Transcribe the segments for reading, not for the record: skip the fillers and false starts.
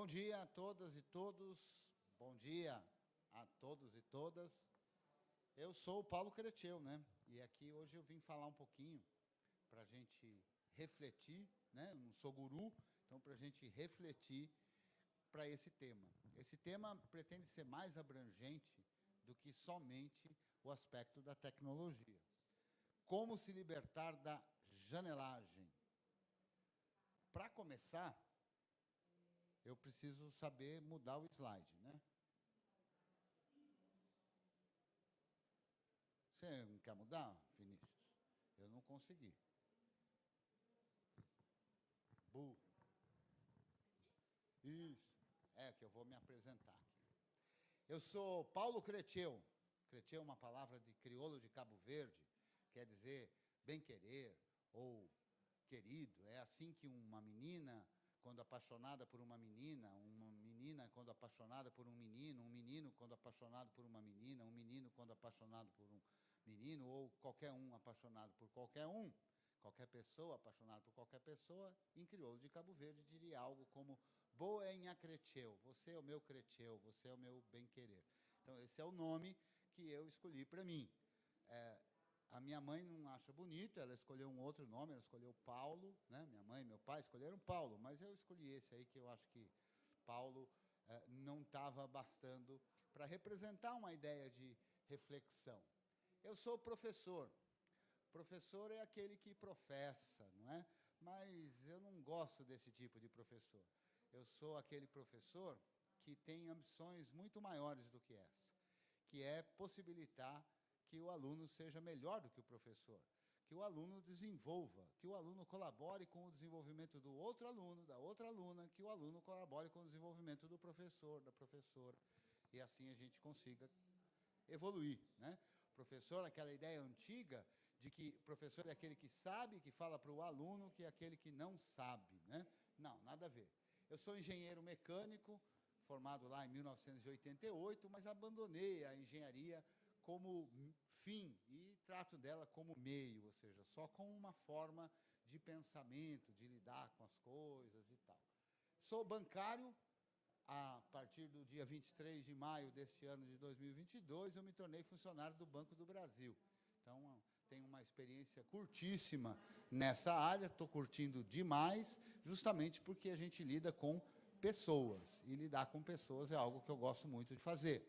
Bom dia a todas e todos, bom dia a todos e todas. Eu sou o Paulo Creteu, né? E aqui hoje eu vim falar um pouquinho para a gente refletir, né? Eu não sou guru, então para a gente refletir para esse tema. Esse tema pretende ser mais abrangente do que somente o aspecto da tecnologia. Como se libertar da janelagem? Para começar, eu preciso saber mudar o slide, né? Você não quer mudar, Vinícius? Eu não consegui. Isso. É que eu vou me apresentar aqui. Eu sou Paulo Creteu. Creteu é uma palavra de crioulo de Cabo Verde, quer dizer bem-querer ou querido. É assim que uma menina, quando apaixonada por uma menina quando apaixonada por um menino quando apaixonado por uma menina, um menino quando apaixonado por um menino, ou qualquer um apaixonado por qualquer um, qualquer pessoa apaixonada por qualquer pessoa, em crioulo de Cabo Verde diria algo como Boenha Creteu, você é o meu Creteu, você é o meu bem-querer. Então esse é o nome que eu escolhi para mim. A minha mãe não acha bonito, ela escolheu um outro nome, ela escolheu Paulo, né? Minha mãe e meu pai escolheram Paulo, mas eu escolhi esse aí, que eu acho que Paulo não estava bastando para representar uma ideia de reflexão. Eu sou professor. Professor é aquele que professa, não é? Mas eu não gosto desse tipo de professor. Eu sou aquele professor que tem ambições muito maiores do que essa, que é possibilitar que o aluno seja melhor do que o professor, que o aluno desenvolva, que o aluno colabore com o desenvolvimento do outro aluno, da outra aluna, que o aluno colabore com o desenvolvimento do professor, da professora, e assim a gente consiga evoluir, né? Professor, aquela ideia antiga de que professor é aquele que sabe, que fala para o aluno, que é aquele que não sabe, né? Não, nada a ver. Eu sou engenheiro mecânico, formado lá em 1988, mas abandonei a engenharia como fim e trato dela como meio, ou seja, só como uma forma de pensamento, de lidar com as coisas e tal. Sou bancário. A partir do dia 23 de maio deste ano de 2022, eu me tornei funcionário do Banco do Brasil. Então, tenho uma experiência curtíssima nessa área, estou curtindo demais, justamente porque a gente lida com pessoas, e lidar com pessoas é algo que eu gosto muito de fazer.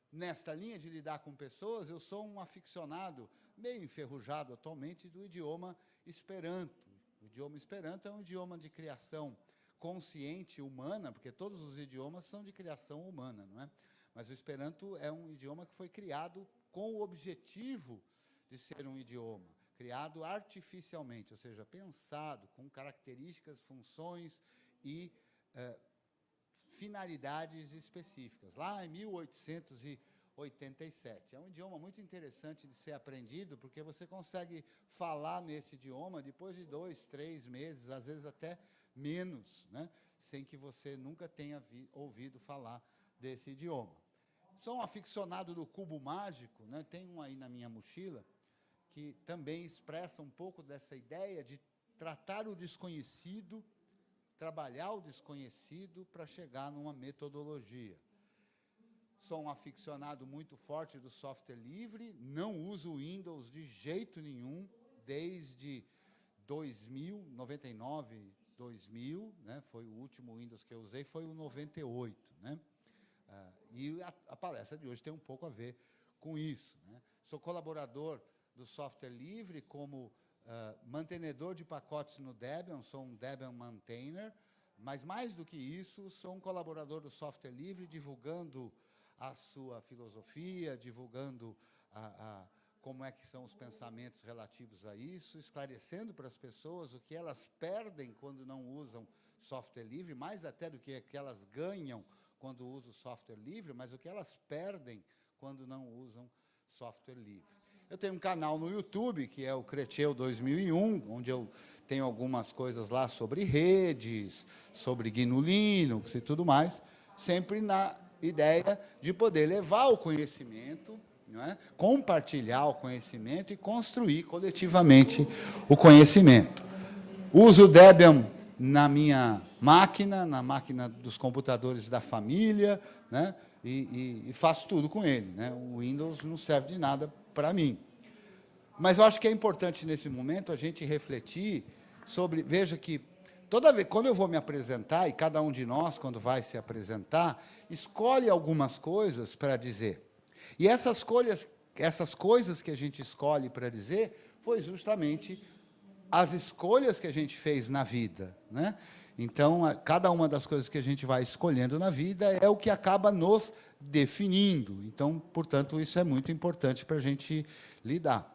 Nesta linha de lidar com pessoas, eu sou um aficionado, meio enferrujado atualmente, do idioma Esperanto. O idioma Esperanto é um idioma de criação consciente humana, porque todos os idiomas são de criação humana, não é? Mas o Esperanto é um idioma que foi criado com o objetivo de ser um idioma, criado artificialmente, ou seja, pensado com características, funções e finalidades específicas, lá em 1887. É um idioma muito interessante de ser aprendido, porque você consegue falar nesse idioma depois de 2, 3 meses, às vezes até menos, né? Sem que você nunca tenha ouvido falar desse idioma. Sou um aficionado do cubo mágico, né? Tem um aí na minha mochila, que também expressa um pouco dessa ideia de tratar o desconhecido, trabalhar o desconhecido para chegar numa metodologia. Sou um aficionado muito forte do software livre, não uso Windows de jeito nenhum, desde 99, 2000, né, foi o último Windows que eu usei, foi o 98, né? E a palestra de hoje tem um pouco a ver com isso, né? Sou colaborador do software livre como mantenedor de pacotes no Debian, sou um Debian maintainer, mas mais do que isso, sou um colaborador do software livre, divulgando a sua filosofia, divulgando como é que são os pensamentos relativos a isso, esclarecendo para as pessoas o que elas perdem quando não usam software livre, mais até do que elas ganham quando usam software livre, mas o que elas perdem quando não usam software livre. Eu tenho um canal no YouTube, que é o Creteu 2001, onde eu tenho algumas coisas lá sobre redes, sobre GNU Linux e tudo mais, sempre na ideia de poder levar o conhecimento, não é? Compartilhar o conhecimento e construir coletivamente o conhecimento. Uso o Debian na minha máquina, na máquina dos computadores da família, né? E faço tudo com ele, né? O Windows não serve de nada para mim. Mas eu acho que é importante, nesse momento, a gente refletir sobre... Veja que, toda vez, quando eu vou me apresentar, e cada um de nós, quando vai se apresentar, escolhe algumas coisas para dizer. E essas coisas que a gente escolhe para dizer, foi justamente as escolhas que a gente fez na vida, né? Então, cada uma das coisas que a gente vai escolhendo na vida é o que acaba nos definindo. Então, portanto, isso é muito importante para a gente lidar.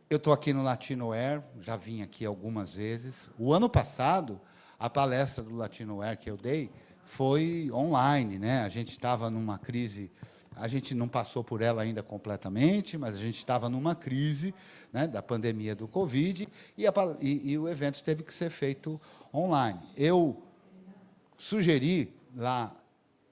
Eu estou aqui no Latinoware, já vim aqui algumas vezes. O ano passado, a palestra do Latinoware que eu dei foi online, né? A gente estava numa crise, a gente não passou por ela ainda completamente, mas a gente estava numa crise, né, da pandemia do Covid, e o evento teve que ser feito online. Eu sugeri, lá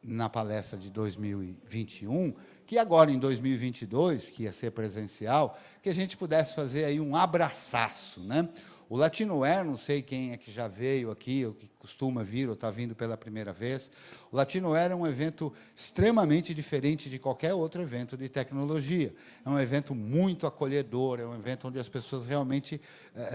na palestra de 2021, que agora, em 2022, que ia ser presencial, que a gente pudesse fazer aí um abraçaço, né? O Latinoware, não sei quem é que já veio aqui, ou que costuma vir, ou está vindo pela primeira vez. O Latinoware é um evento extremamente diferente de qualquer outro evento de tecnologia. É um evento muito acolhedor, é um evento onde as pessoas realmente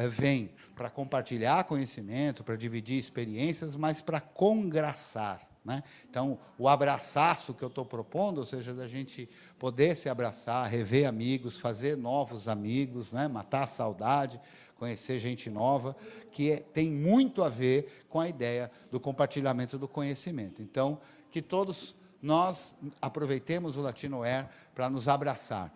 vêm para compartilhar conhecimento, para dividir experiências, mas para congraçar, né? Então, o abraçaço que eu estou propondo, ou seja, da gente poder se abraçar, rever amigos, fazer novos amigos, né? Matar a saudade, conhecer gente nova, que tem muito a ver com a ideia do compartilhamento do conhecimento. Então, que todos nós aproveitemos o Latinoware para nos abraçar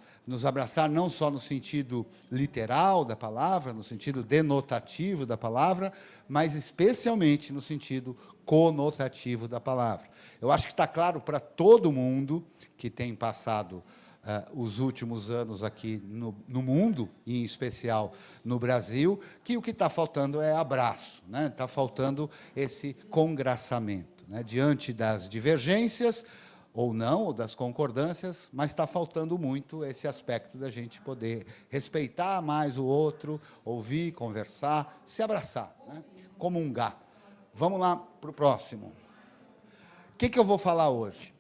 não só no sentido literal da palavra, no sentido denotativo da palavra, mas especialmente no sentido conotativo da palavra. Eu acho que está claro para todo mundo que tem passado os últimos anos aqui no mundo, e em especial no Brasil, que o que está faltando é abraço, né? Está faltando esse congraçamento, né? Diante das divergências, ou não, ou das concordâncias, mas está faltando muito esse aspecto da gente poder respeitar mais o outro, ouvir, conversar, se abraçar, né? Comungar. Vamos lá para o próximo. O que eu vou falar hoje?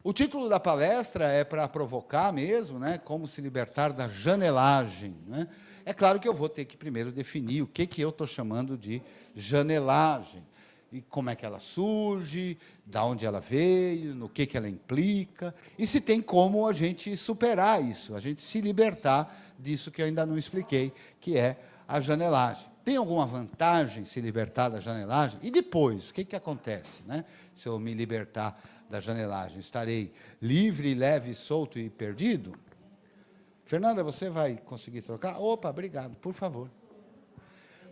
O título da palestra é para provocar mesmo, né? Como se libertar da janelagem, né? É claro que eu vou ter que primeiro definir o que eu estou chamando de janelagem, e como é que ela surge, de onde ela veio, no que ela implica, e se tem como a gente superar isso, a gente se libertar disso que eu ainda não expliquei, que é a janelagem. Tem alguma vantagem se libertar da janelagem? E depois, o que acontece, né? Se eu me libertar da janelagem, estarei livre, leve, solto e perdido? Fernanda, você vai conseguir trocar? Opa, obrigado, por favor.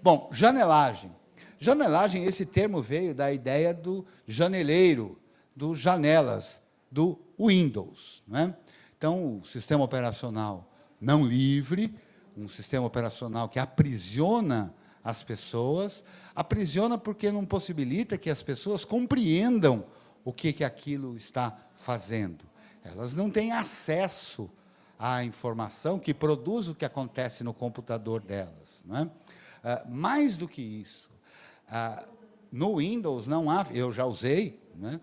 Bom, janelagem. Janelagem, esse termo veio da ideia do janeleiro, do janelas, do Windows, né? Então, o sistema operacional não livre, um sistema operacional que aprisiona as pessoas, aprisiona porque não possibilita que as pessoas compreendam o que aquilo está fazendo. Elas não têm acesso à informação que produz o que acontece no computador delas, não é? Mais do que isso, no Windows não há, eu já usei, né?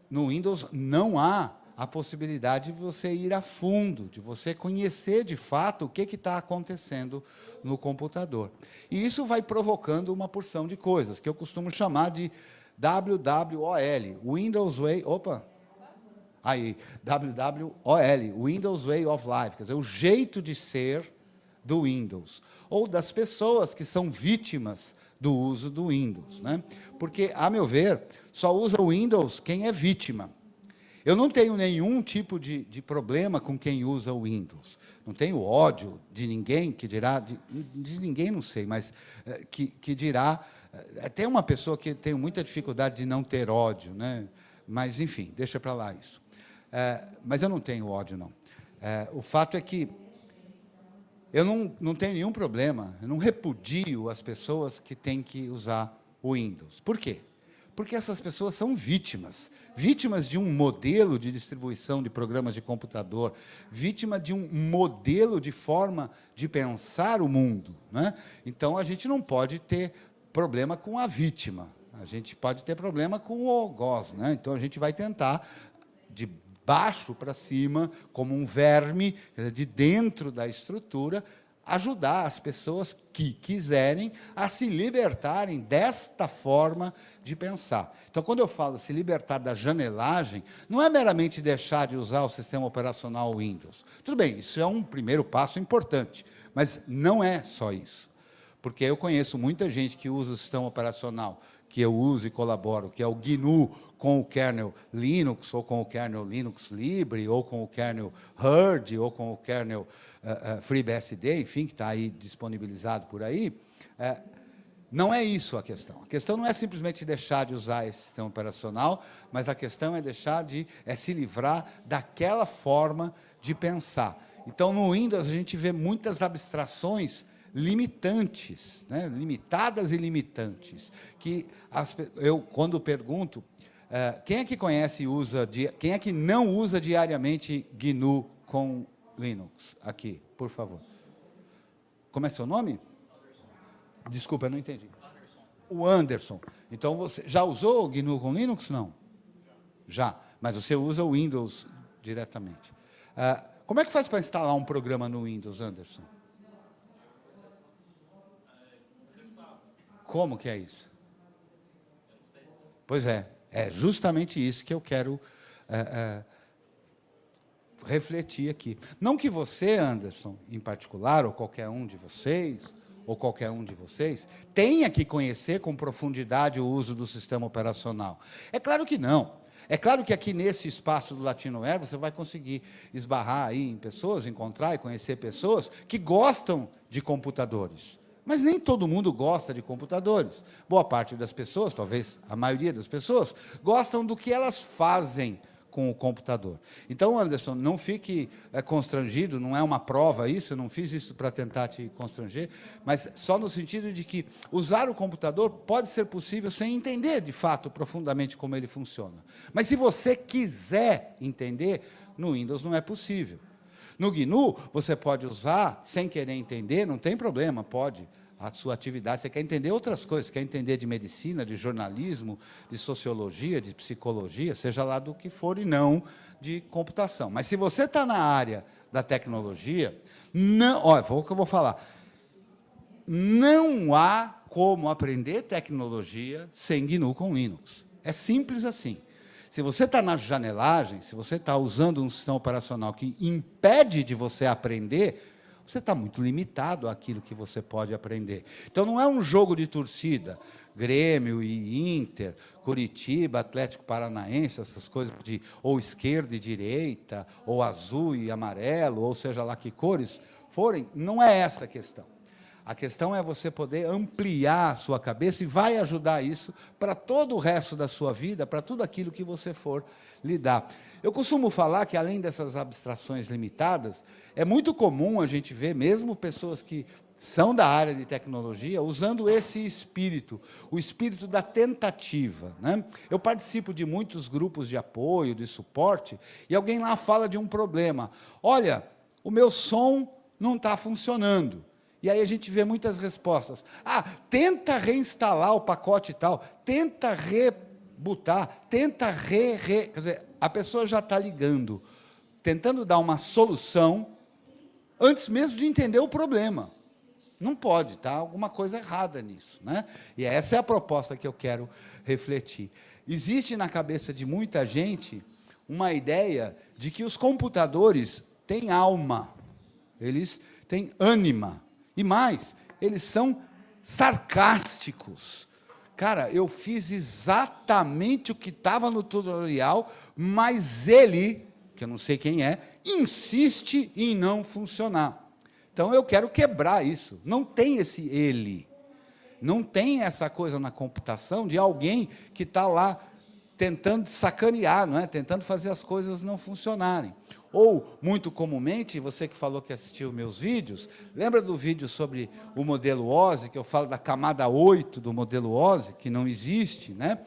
No Windows não há a possibilidade de você ir a fundo, de você conhecer de fato o que está acontecendo no computador. E isso vai provocando uma porção de coisas, que eu costumo chamar de WWOL, Windows Way, WWOL, Windows Way of Life, quer dizer, o jeito de ser do Windows, ou das pessoas que são vítimas do uso do Windows, né? Porque, a meu ver, só usa o Windows quem é vítima. Eu não tenho nenhum tipo de problema com quem usa o Windows. Não tenho ódio de ninguém que dirá... De ninguém, não sei, mas que dirá... Tem uma pessoa que tem muita dificuldade de não ter ódio, né? Mas, enfim, deixa para lá isso. Mas eu não tenho ódio, não. O fato é que eu não tenho nenhum problema, eu não repudio as pessoas que têm que usar o Windows. Por quê? Porque essas pessoas são vítimas. Vítimas de um modelo de distribuição de programas de computador, vítima de um modelo de forma de pensar o mundo, né? Então, a gente não pode ter problema com a vítima. A gente pode ter problema com o algoz, né? Então, a gente vai tentar, de baixo para cima, como um verme, de dentro da estrutura, ajudar as pessoas que quiserem a se libertarem desta forma de pensar. Então, quando eu falo se libertar da janelagem, não é meramente deixar de usar o sistema operacional Windows. Tudo bem, isso é um primeiro passo importante, mas não é só isso. Porque eu conheço muita gente que usa o sistema operacional que eu uso e colaboro, que é o GNU, com o kernel Linux, ou com o kernel Linux Libre, ou com o kernel Hurd, ou com o kernel FreeBSD, enfim, que está aí disponibilizado por aí. Não é isso a questão. A questão não é simplesmente deixar de usar esse sistema operacional, mas a questão é deixar de se livrar daquela forma de pensar. Então, no Windows, a gente vê muitas abstrações limitantes, né? Limitadas e limitantes, que eu, quando pergunto, quem é que conhece e usa, quem é que não usa diariamente GNU com Linux? Aqui, por favor. Como é seu nome? Desculpa, eu não entendi. O Anderson. Então, você já usou o GNU com Linux? Não. Já, mas você usa o Windows diretamente. Como é que faz para instalar um programa no Windows, Anderson? Como que é isso? Pois é justamente isso que eu quero refletir aqui. Não que você, Anderson, em particular, ou qualquer um de vocês, tenha que conhecer com profundidade o uso do sistema operacional. É claro que não. É claro que aqui nesse espaço do Latinoware você vai conseguir esbarrar aí em pessoas, encontrar e conhecer pessoas que gostam de computadores. Mas nem todo mundo gosta de computadores. Boa parte das pessoas, talvez a maioria das pessoas, gostam do que elas fazem com o computador. Então, Anderson, não fique constrangido, não é uma prova isso, eu não fiz isso para tentar te constranger, mas só no sentido de que usar o computador pode ser possível sem entender, de fato, profundamente como ele funciona. Mas se você quiser entender, no Windows não é possível. No GNU, você pode usar sem querer entender, não tem problema, pode. A sua atividade, você quer entender outras coisas, quer entender de medicina, de jornalismo, de sociologia, de psicologia, seja lá do que for, e não de computação. Mas se você está na área da tecnologia, não, olha, o que eu vou falar, não há como aprender tecnologia sem GNU com Linux. É simples assim. Se você está na janelagem, se você está usando um sistema operacional que impede de você aprender, você está muito limitado àquilo que você pode aprender. Então, não é um jogo de torcida, Grêmio e Inter, Curitiba, Atlético Paranaense, essas coisas de ou esquerda e direita, ou azul e amarelo, ou seja lá que cores forem, não é essa a questão. A questão é você poder ampliar a sua cabeça e vai ajudar isso para todo o resto da sua vida, para tudo aquilo que você for lidar. Eu costumo falar que, além dessas abstrações limitadas, é muito comum a gente ver, mesmo pessoas que são da área de tecnologia, usando esse espírito, o espírito da tentativa, né? Eu participo de muitos grupos de apoio, de suporte, e alguém lá fala de um problema. Olha, o meu som não está funcionando. E aí a gente vê muitas respostas. Tenta reinstalar o pacote e tal, tenta rebootar, tenta quer dizer, a pessoa já está ligando, tentando dar uma solução, antes mesmo de entender o problema. Não pode, tá? Alguma coisa errada nisso, né? E essa é a proposta que eu quero refletir. Existe na cabeça de muita gente uma ideia de que os computadores têm alma, eles têm ânima, e mais, eles são sarcásticos. Cara, eu fiz exatamente o que estava no tutorial, mas ele, que eu não sei quem é, insiste em não funcionar. Então, eu quero quebrar isso. Não tem esse ele. Não tem essa coisa na computação de alguém que está lá tentando sacanear, não é? Tentando fazer as coisas não funcionarem. Ou, muito comumente, você que falou que assistiu meus vídeos, lembra do vídeo sobre o modelo OSI, que eu falo da camada 8 do modelo OSI, que não existe, né?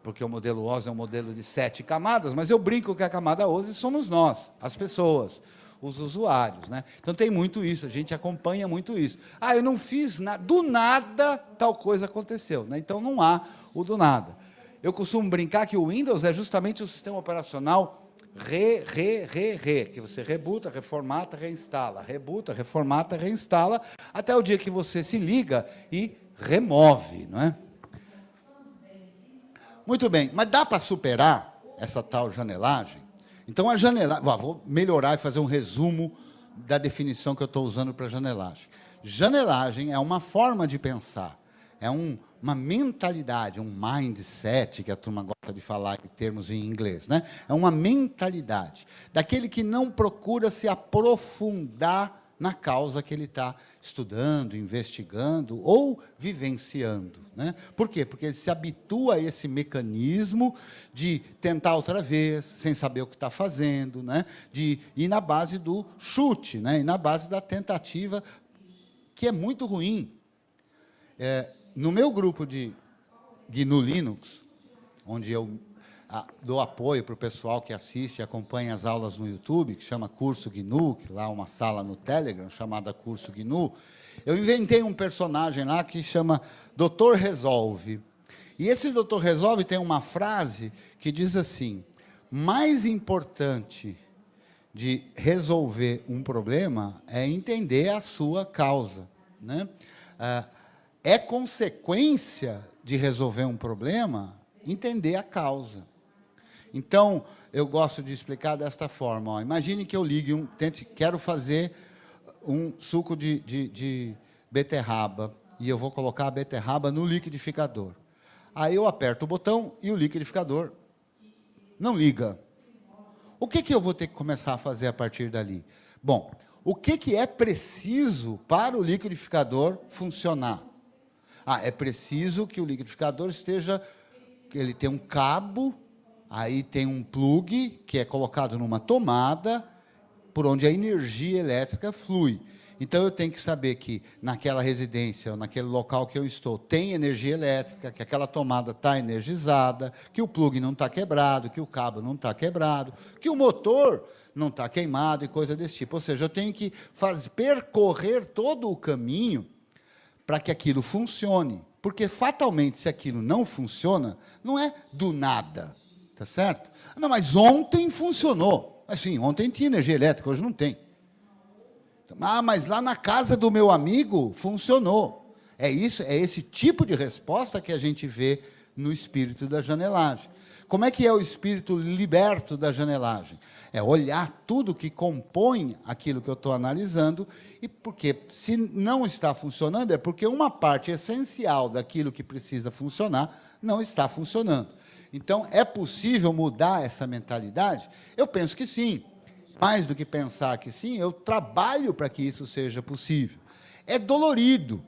porque o modelo OSI é um modelo de 7 camadas, mas eu brinco que a camada OSI somos nós, as pessoas, os usuários, né? Então tem muito isso, a gente acompanha muito isso. Eu não fiz nada, do nada tal coisa aconteceu, né? Então não há o do nada. Eu costumo brincar que o Windows é justamente o sistema operacional que você rebuta, reformata, reinstala, rebuta, reformata, reinstala, até o dia que você se liga e remove, não é? Muito bem, mas dá para superar essa tal janelagem? Então, a janelagem... Vou melhorar e fazer um resumo da definição que eu estou usando para janelagem. Janelagem é uma forma de pensar, é uma mentalidade, um mindset, que a turma gosta de falar em termos em inglês, né? É uma mentalidade daquele que não procura se aprofundar na causa que ele está estudando, investigando ou vivenciando, né? Por quê? Porque ele se habitua a esse mecanismo de tentar outra vez, sem saber o que está fazendo, né? De ir na base do chute, né? E na base da tentativa, que é muito ruim. No meu grupo de GNU Linux, onde eu dou apoio para o pessoal que assiste e acompanha as aulas no YouTube, que chama Curso GNU, que lá é uma sala no Telegram chamada Curso GNU, eu inventei um personagem lá que chama Dr. Resolve. E esse Dr. Resolve tem uma frase que diz assim: mais importante de resolver um problema é entender a sua causa, né? É consequência de resolver um problema entender a causa. Então, eu gosto de explicar desta forma. Imagine que eu ligue, quero fazer um suco de beterraba, e eu vou colocar a beterraba no liquidificador. Aí eu aperto o botão e o liquidificador não liga. O que eu vou ter que começar a fazer a partir dali? Bom, o que é preciso para o liquidificador funcionar? É preciso que o liquidificador ele tem um cabo, aí tem um plug, que é colocado numa tomada, por onde a energia elétrica flui. Então, eu tenho que saber que naquela residência, ou naquele local que eu estou, tem energia elétrica, que aquela tomada está energizada, que o plug não está quebrado, que o cabo não está quebrado, que o motor não está queimado e coisa desse tipo. Ou seja, eu tenho que percorrer todo o caminho para que aquilo funcione. Porque, fatalmente, se aquilo não funciona, não é do nada, tá certo? Não, mas ontem funcionou. Assim, ontem tinha energia elétrica, hoje não tem. Mas lá na casa do meu amigo funcionou. É esse tipo de resposta que a gente vê no espírito da janelagem. Como é que é o espírito liberto da janelagem? É olhar tudo que compõe aquilo que eu estou analisando, e porque, se não está funcionando, é porque uma parte essencial daquilo que precisa funcionar não está funcionando. Então, é possível mudar essa mentalidade? Eu penso que sim. Mais do que pensar que sim, eu trabalho para que isso seja possível. É dolorido,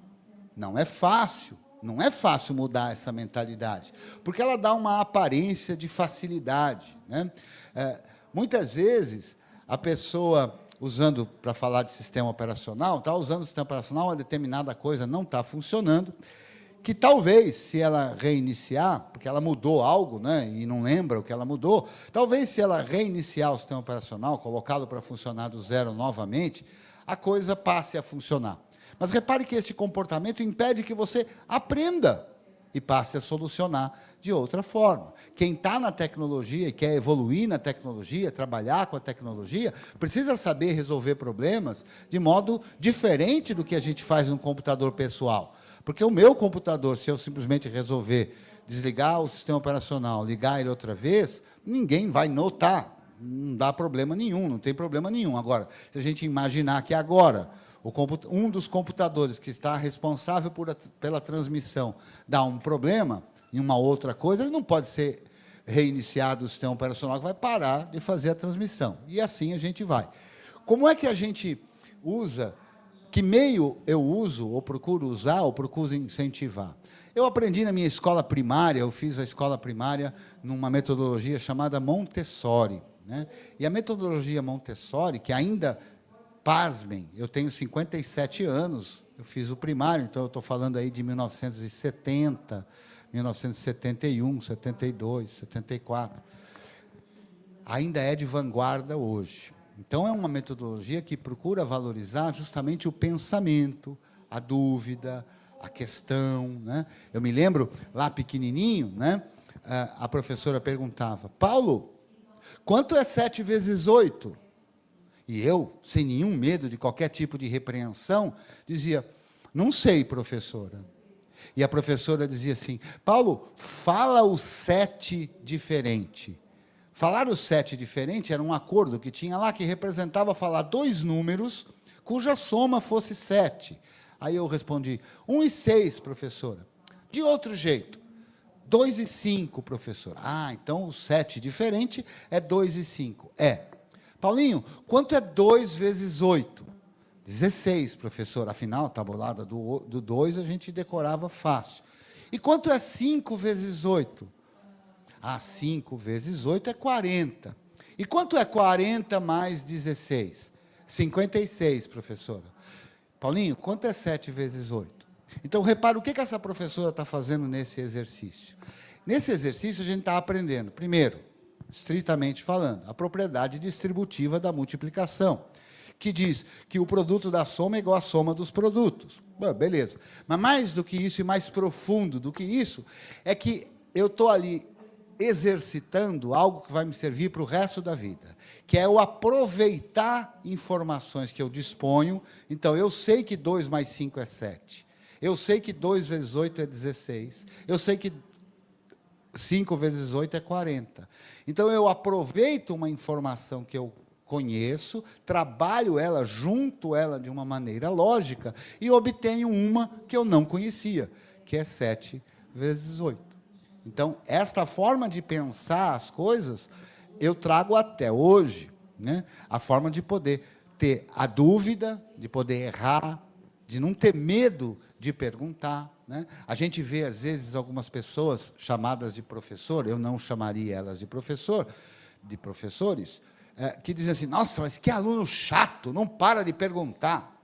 não é fácil. Não é fácil mudar essa mentalidade, porque ela dá uma aparência de facilidade, né? Muitas vezes, a pessoa, usando, para falar de sistema operacional, está usando o sistema operacional, uma determinada coisa não está funcionando, que talvez, se ela reiniciar, porque ela mudou algo, né, e não lembra o que ela mudou, talvez, se ela reiniciar o sistema operacional, colocá-lo para funcionar do zero novamente, a coisa passe a funcionar. Mas repare que esse comportamento impede que você aprenda e passe a solucionar de outra forma. Quem está na tecnologia e quer evoluir na tecnologia, trabalhar com a tecnologia, precisa saber resolver problemas de modo diferente do que a gente faz no computador pessoal. Porque o meu computador, se eu simplesmente resolver desligar o sistema operacional, ligar ele outra vez, ninguém vai notar, não dá problema nenhum, não tem problema nenhum. Agora, se a gente imaginar que agora um dos computadores que está responsável pela transmissão dá um problema em uma outra coisa, ele não pode ser reiniciado o sistema operacional, que vai parar de fazer a transmissão. E assim a gente vai. Como é que a gente usa, que meio eu uso, ou procuro usar, ou procuro incentivar? Eu aprendi na minha escola primária, eu fiz a escola primária numa metodologia chamada Montessori, né? E a metodologia Montessori, que ainda... Pasmem, eu tenho 57 anos, eu fiz o primário, então eu estou falando aí de 1970, 1971, 72, 74. Ainda é de vanguarda hoje. Então, é uma metodologia que procura valorizar justamente o pensamento, a dúvida, a questão, né? Eu me lembro, lá pequenininho, né, a professora perguntava, Paulo, quanto é 7 vezes 8? E eu, sem nenhum medo de qualquer tipo de repreensão, dizia, não sei, professora. E a professora dizia assim, Paulo, fala o 7 diferente. Falar o 7 diferente era um acordo que tinha lá que representava falar 2 números cuja soma fosse 7. Aí eu respondi, 1 e 6, professora. De outro jeito, 2 e 5, professora. Ah, então o 7 diferente é 2 e 5. É. Paulinho, quanto é 2 vezes 8? 16, professora. Afinal, a tabulada do 2 a gente decorava fácil. E quanto é 5 vezes 8? Ah, 5 vezes 8 é 40. E quanto é 40 mais 16? 56, professora. Paulinho, quanto é 7 vezes 8? Então, repara o que essa professora está fazendo nesse exercício. Nesse exercício, a gente está aprendendo, primeiro, estritamente falando, a propriedade distributiva da multiplicação, que diz que o produto da soma é igual à soma dos produtos. Bom, beleza. Mas mais do que isso e mais profundo do que isso, é que eu estou ali exercitando algo que vai me servir para o resto da vida, que é o aproveitar informações que eu disponho. Então, eu sei que 2 mais 5 é 7. Eu sei que 2 vezes 8 é 16. Eu sei que 5 vezes 8 é 40. Então, eu aproveito uma informação que eu conheço, trabalho ela, junto ela de uma maneira lógica e obtenho uma que eu não conhecia, que é 7 vezes 8. Então, esta forma de pensar as coisas, eu trago até hoje, né? A forma de poder ter a dúvida, de poder errar, de não ter medo de perguntar, né? A gente vê, às vezes, algumas pessoas chamadas de professor, eu não chamaria elas de professor, de professores, que dizem assim, nossa, mas que aluno chato, não para de perguntar.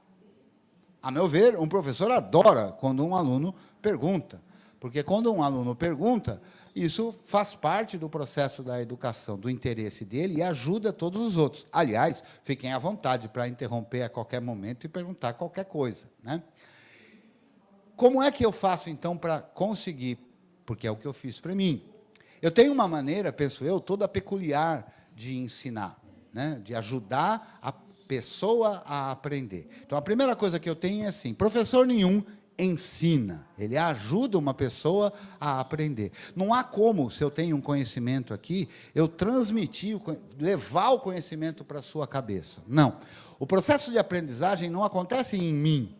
A meu ver, um professor adora quando um aluno pergunta, porque quando um aluno pergunta, isso faz parte do processo da educação, do interesse dele, e ajuda todos os outros. Aliás, fiquem à vontade para interromper a qualquer momento e perguntar qualquer coisa, né? Como é que eu faço, então, para conseguir? Porque é o que eu fiz para mim. Eu tenho uma maneira, penso eu, toda peculiar de ensinar, né? De ajudar a pessoa a aprender. Então, a primeira coisa que eu tenho é assim, professor nenhum ensina, ele ajuda uma pessoa a aprender. Não há como, se eu tenho um conhecimento aqui, eu transmitir, levar o conhecimento para a sua cabeça. Não. O processo de aprendizagem não acontece em mim,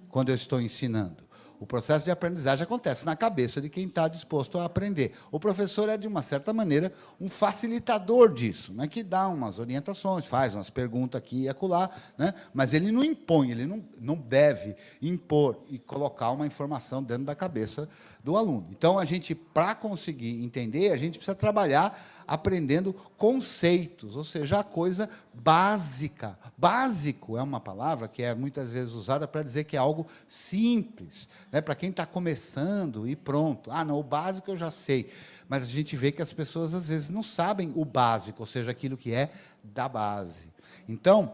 quando eu estou ensinando. O processo de aprendizagem acontece na cabeça de quem está disposto a aprender. O professor é, de uma certa maneira, um facilitador disso, né, que dá umas orientações, faz umas perguntas aqui e acolá, né, mas ele não impõe, ele não deve impor e colocar uma informação dentro da cabeça do aluno. Então, a gente, para conseguir entender, a gente precisa trabalhar aprendendo conceitos, ou seja, a coisa básica. Básico é uma palavra que é muitas vezes usada para dizer que é algo simples, né? Para quem está começando e pronto. Ah, não, o básico eu já sei. Mas a gente vê que as pessoas, às vezes, não sabem o básico, ou seja, aquilo que é da base. Então,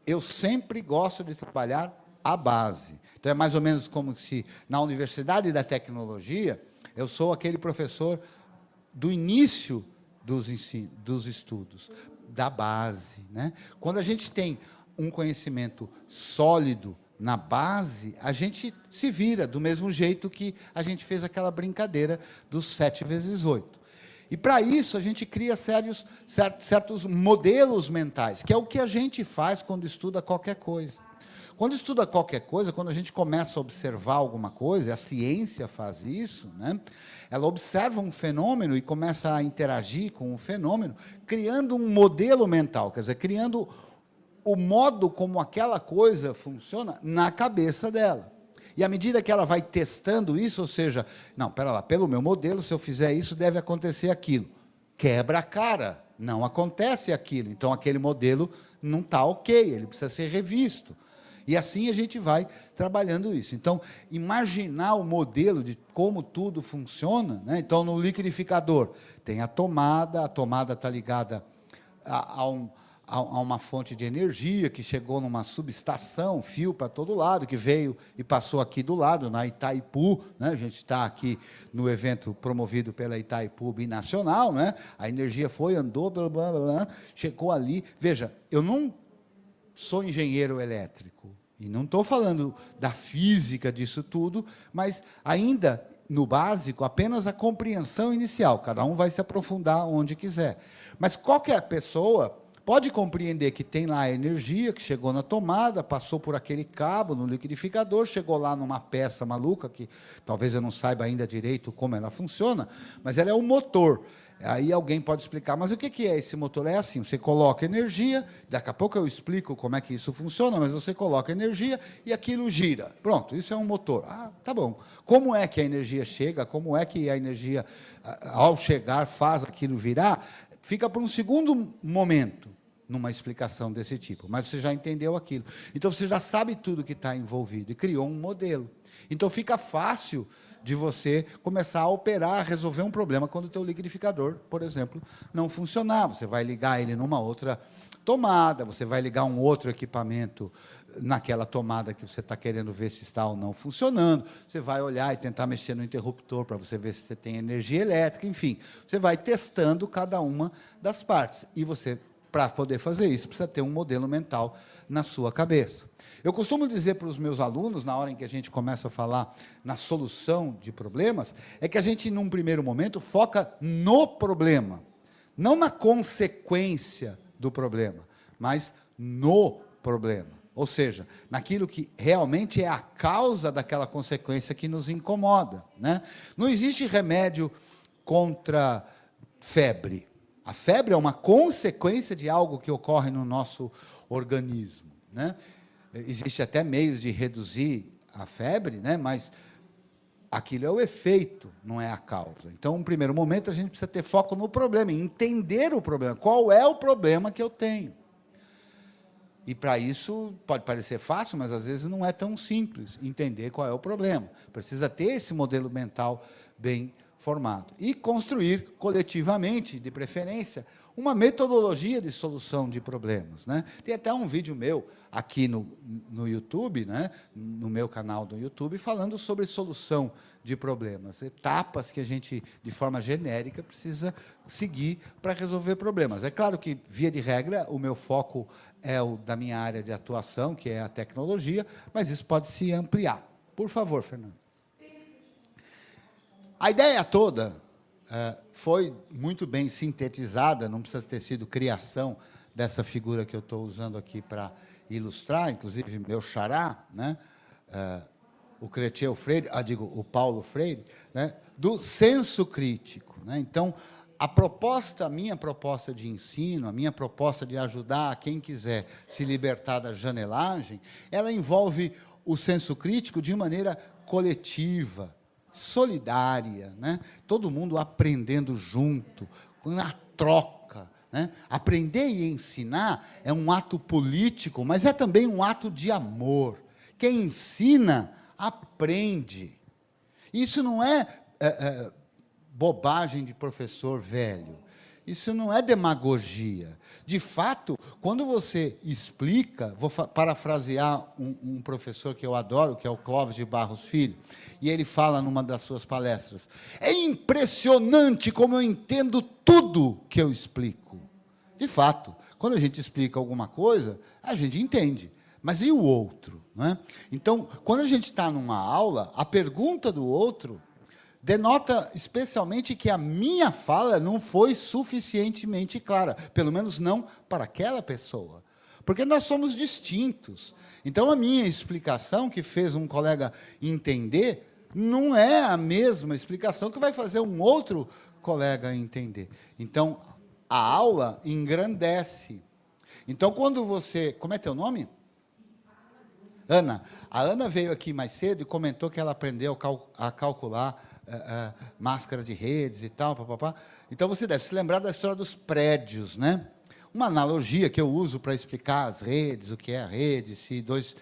eu sempre gosto de trabalhar a base. Então, é mais ou menos como se, na Universidade da Tecnologia, eu sou aquele professor do início dos estudos, da base, né? Quando a gente tem um conhecimento sólido na base, a gente se vira do mesmo jeito que a gente fez aquela brincadeira dos 7 vezes 8. E, para isso, a gente cria certos modelos mentais, que é o que a gente faz quando estuda qualquer coisa. Quando estuda qualquer coisa, quando a gente começa a observar alguma coisa, a ciência faz isso, né? Ela observa um fenômeno e começa a interagir com o fenômeno, criando um modelo mental, quer dizer, criando o modo como aquela coisa funciona na cabeça dela. E à medida que ela vai testando isso, ou seja, não, pera lá, pelo meu modelo, se eu fizer isso, deve acontecer aquilo. Quebra a cara, não acontece aquilo. Então, aquele modelo não está ok, ele precisa ser revisto. E assim a gente vai trabalhando isso. Então, imaginar o modelo de como tudo funciona, né? Então, no liquidificador, tem a tomada está ligada a uma fonte de energia que chegou numa subestação, fio para todo lado, que veio e passou aqui do lado, na Itaipu, né? A gente está aqui no evento promovido pela Itaipu Binacional, né? A energia foi, andou, blá, blá, blá, chegou ali. Veja, eu não sou engenheiro elétrico, e não estou falando da física disso tudo, mas ainda, no básico, apenas a compreensão inicial. Cada um vai se aprofundar onde quiser. Mas qualquer pessoa pode compreender que tem lá a energia que chegou na tomada, passou por aquele cabo no liquidificador, chegou lá numa peça maluca, que talvez eu não saiba ainda direito como ela funciona, mas ela é um motor. Aí alguém pode explicar, mas o que é esse motor? É assim, você coloca energia, daqui a pouco eu explico como é que isso funciona, mas você coloca energia e aquilo gira. Pronto, isso é um motor. Ah, tá bom. Como é que a energia chega? Como é que a energia, ao chegar, faz aquilo virar? Fica por um segundo momento numa explicação desse tipo, mas você já entendeu aquilo. Então, você já sabe tudo que está envolvido e criou um modelo. Então, fica fácil de você começar a operar, resolver um problema quando o teu liquidificador, por exemplo, não funcionar. Você vai ligar ele numa outra tomada, você vai ligar um outro equipamento naquela tomada que você está querendo ver se está ou não funcionando, você vai olhar e tentar mexer no interruptor para você ver se você tem energia elétrica, enfim, você vai testando cada uma das partes. E você, para poder fazer isso, precisa ter um modelo mental na sua cabeça. Eu costumo dizer para os meus alunos, na hora em que a gente começa a falar na solução de problemas, é que a gente, num primeiro momento, foca no problema, não na consequência do problema, mas no problema. Ou seja, naquilo que realmente é a causa daquela consequência que nos incomoda, né? Não existe remédio contra febre. A febre é uma consequência de algo que ocorre no nosso organismo, né? Existe até meios de reduzir a febre, né? Mas aquilo é o efeito, não é a causa. Então, no primeiro momento, a gente precisa ter foco no problema, entender o problema. Qual é o problema que eu tenho? E, para isso, pode parecer fácil, mas, às vezes, não é tão simples entender qual é o problema. Precisa ter esse modelo mental bem formado. E construir, coletivamente, de preferência, uma metodologia de solução de problemas, né? Tem até um vídeo meu aqui no YouTube, né? No meu canal do YouTube, falando sobre solução de problemas, etapas que a gente, de forma genérica, precisa seguir para resolver problemas. É claro que, via de regra, o meu foco é o da minha área de atuação, que é a tecnologia, mas isso pode se ampliar. Por favor, Fernando. A ideia toda foi muito bem sintetizada, não precisa ter sido criação dessa figura que eu estou usando aqui para ilustrar, inclusive meu xará, né? O Creteu Freire, o Paulo Freire, né? Do senso crítico, né? Então, a minha proposta de ensino, a minha proposta de ajudar quem quiser se libertar da janelagem, ela envolve o senso crítico de maneira coletiva, solidária, né? Todo mundo aprendendo junto, na troca, né? Aprender e ensinar é um ato político, mas é também um ato de amor. Quem ensina, aprende. Isso não é bobagem de professor velho. Isso não é demagogia. De fato, quando você explica, vou parafrasear um professor que eu adoro, que é o Clóvis de Barros Filho, e ele fala numa das suas palestras, é impressionante como eu entendo tudo que eu explico. De fato, quando a gente explica alguma coisa, a gente entende. Mas e o outro? Não é? Então, quando a gente está numa aula, a pergunta do outro denota especialmente que a minha fala não foi suficientemente clara, pelo menos não para aquela pessoa, porque nós somos distintos. Então, a minha explicação, que fez um colega entender, não é a mesma explicação que vai fazer um outro colega entender. Então, a aula engrandece. Então, quando você... Como é teu nome? Ana. A Ana veio aqui mais cedo e comentou que ela aprendeu a calcular máscara de redes e tal, papapá. Então, você deve se lembrar da história dos prédios, né? Uma analogia que eu uso para explicar as redes, o que é a rede, se dois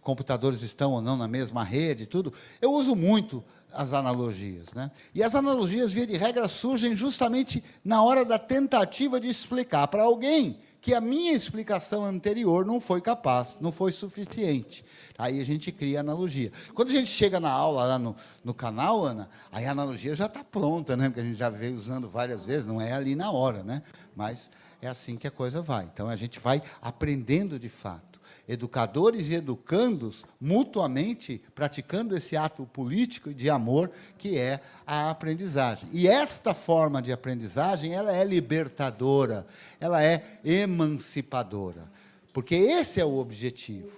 computadores estão ou não na mesma rede, tudo, eu uso muito as analogias, né? E as analogias, via de regra, surgem justamente na hora da tentativa de explicar para alguém que a minha explicação anterior não foi capaz, não foi suficiente. Aí a gente cria analogia. Quando a gente chega na aula, lá no canal, Ana, aí a analogia já está pronta, né? Porque a gente já veio usando várias vezes, não é ali na hora, né? Mas é assim que a coisa vai. Então, a gente vai aprendendo de fato. Educadores e educandos, mutuamente, praticando esse ato político de amor, que é a aprendizagem. E esta forma de aprendizagem, ela é libertadora, ela é emancipadora, porque esse é o objetivo.